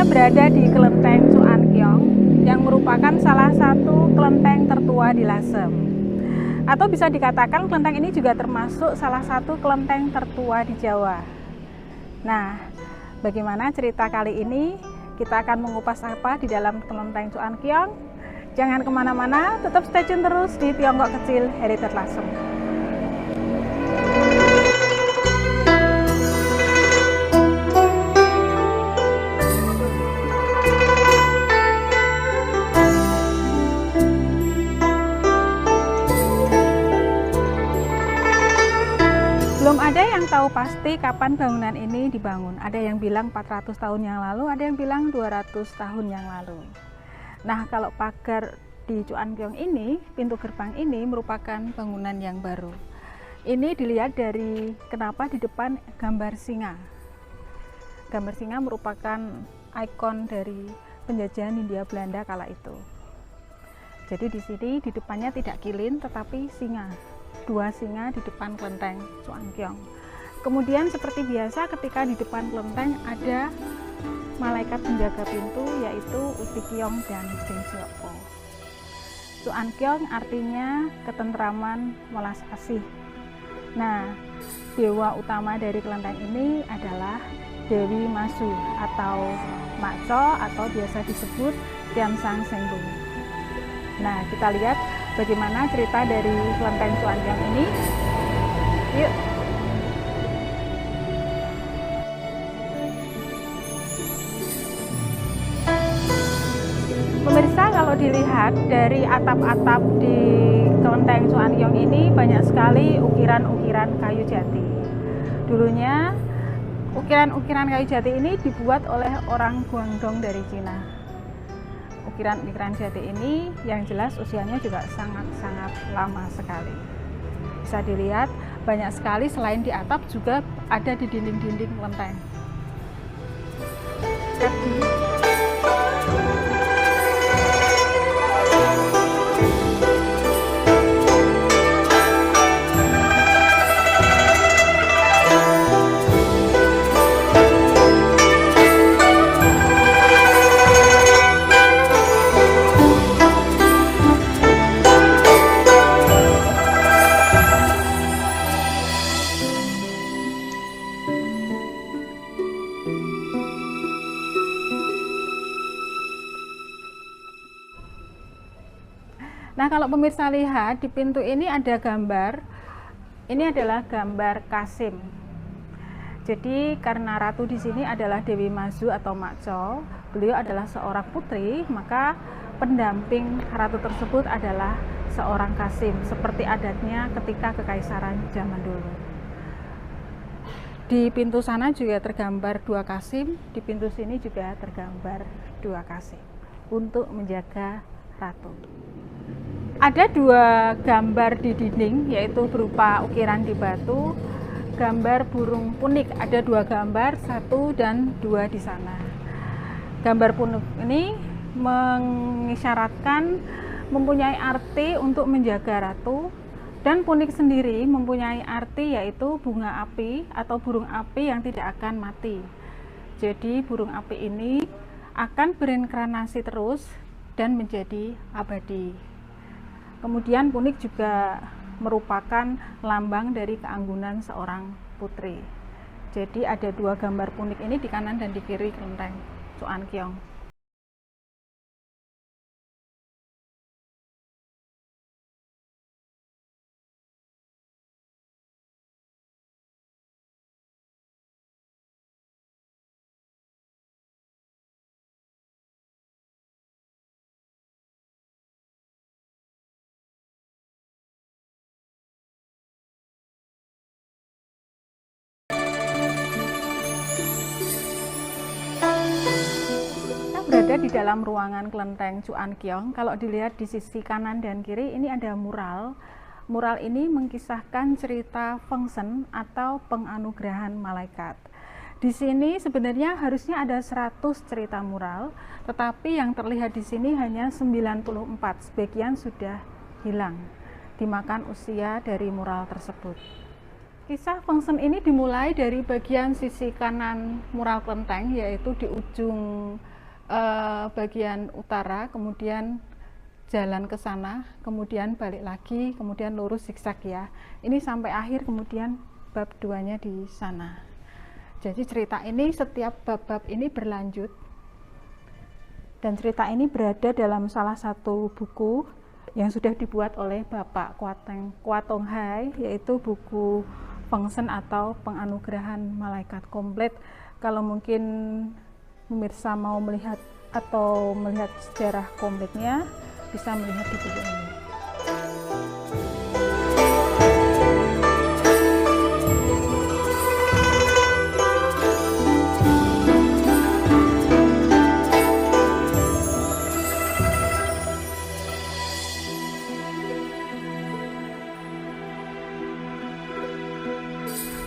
berada di Kelenteng Cuan Kiong yang merupakan salah satu kelenteng tertua di Lasem. Atau bisa dikatakan kelenteng ini juga termasuk salah satu kelenteng tertua di Jawa. Nah, bagaimana cerita kali ini? Kita akan mengupas apa di dalam Kelenteng Cuan Kiong. Jangan kemana-mana, tetap stay tune terus di Tiongkok Kecil Heritage Lasem. Belum ada yang tahu pasti kapan bangunan ini dibangun. Ada yang bilang 400 tahun yang lalu, ada yang bilang 200 tahun yang lalu. Nah, kalau pagar di Cuan Kiong ini, pintu gerbang ini merupakan bangunan yang baru. Ini dilihat dari kenapa di depan gambar singa. Gambar singa merupakan ikon dari penjajahan Hindia Belanda kala itu. Jadi di sini di depannya tidak kilin tetapi singa. Dua singa di depan kelenteng Cuan Kiong. Kemudian seperti biasa ketika di depan kelenteng ada malaikat penjaga pintu yaitu Uti Kiong dan Jeng Sioko. Cuan Kiong artinya ketentraman welas asih. Nah, dewa utama dari kelenteng ini adalah Dewi Masu atau Makco atau biasa disebut Tiam Sang Sengbung. Nah, kita lihat bagaimana cerita dari Kelenteng Cuan Kiong ini. Yuk. Pemirsa, kalau dilihat dari atap-atap di Kelenteng Cuan Kiong ini banyak sekali ukiran-ukiran kayu jati. Dulunya ukiran-ukiran kayu jati ini dibuat oleh orang Guangdong dari Cina. Ukiran-ukiran jati ini yang jelas usianya juga sangat-sangat lama sekali. Bisa dilihat banyak sekali selain di atap juga ada di dinding-dinding kelenteng. Nah, kalau pemirsa lihat di pintu ini ada gambar. Ini adalah gambar Kasim. Jadi karena ratu di sini adalah Dewi Mazu atau Makco, beliau adalah seorang putri, maka pendamping ratu tersebut adalah seorang Kasim, seperti adatnya ketika kekaisaran zaman dulu. Di pintu sana juga tergambar dua Kasim, di pintu sini juga tergambar dua Kasim untuk menjaga ratu. Ada dua gambar di dinding, yaitu berupa ukiran di batu, gambar burung punik. Ada dua gambar, 1 dan 2 di sana. Gambar punik ini mengisyaratkan mempunyai arti untuk menjaga ratu, dan punik sendiri mempunyai arti yaitu bunga api atau burung api yang tidak akan mati. Jadi burung api ini akan berinkarnasi terus dan menjadi abadi. Kemudian punik juga merupakan lambang dari keanggunan seorang putri. Jadi ada dua gambar punik ini di kanan dan di kiri kelenteng Cuan Kiong. Berada di dalam ruangan kelenteng Cuan Kiong. Kalau dilihat di sisi kanan dan kiri ini ada mural. Mural ini mengisahkan cerita Feng Shen atau penganugerahan malaikat. Di sini sebenarnya harusnya ada 100 cerita mural, tetapi yang terlihat di sini hanya 94. Sebagian sudah hilang dimakan usia dari mural tersebut. Kisah Feng Shen ini dimulai dari bagian sisi kanan mural kelenteng, yaitu di ujung bagian utara, kemudian jalan ke sana, kemudian balik lagi, kemudian lurus zigzag ya. Ini sampai akhir, kemudian bab 2-nya di sana. Jadi cerita ini, setiap bab-bab ini berlanjut, dan cerita ini berada dalam salah satu buku yang sudah dibuat oleh Bapak Kwa Tong Hai, yaitu buku Fengsen atau Penganugerahan Malaikat Komplit. Kalau mungkin pemirsa mau melihat atau melihat sejarah komplitnya, bisa melihat di buku ini.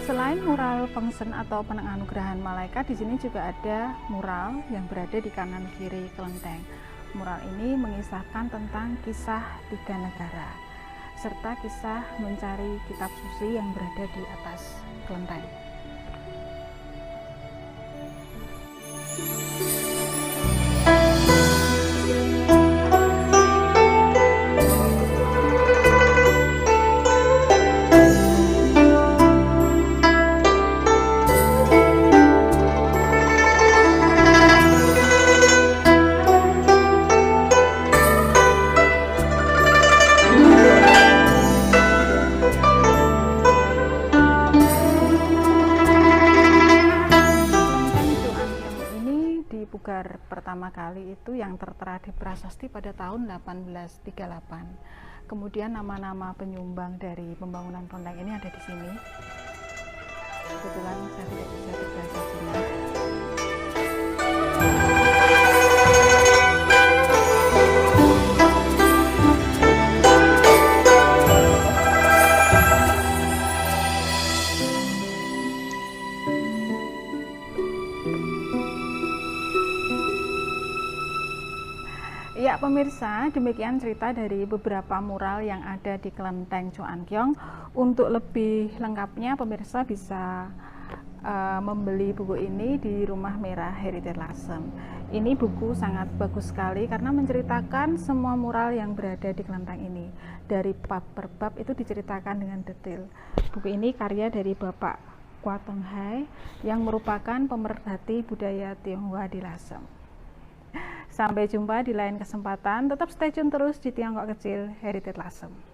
Selain mural Fengsen atau Penganugerahan Malaikat, di sini juga ada mural yang berada di kanan kiri kelenteng. Mural ini mengisahkan tentang kisah 3 negara, serta kisah mencari kitab suci yang berada di atas kelenteng. Pugar pertama kali itu yang tertera di prasasti pada tahun 1838. Kemudian nama-nama penyumbang dari pembangunan kelenteng ini ada di sini. Kebetulan saya tidak bisa berbahasa Cina. Ya pemirsa, demikian cerita dari beberapa mural yang ada di kelenteng Choankyong. Untuk lebih lengkapnya pemirsa bisa membeli buku ini di Rumah Merah Heritage Lasem. Ini buku sangat bagus sekali karena menceritakan semua mural yang berada di kelenteng ini. Dari bab per bab itu diceritakan dengan detail. Buku ini karya dari Bapak Kwa Tong Hai yang merupakan pemerhati budaya Tionghoa di Lasem. Sampai jumpa di lain kesempatan, tetap stay tune terus di Tiongkok Kecil Heritage Lasem.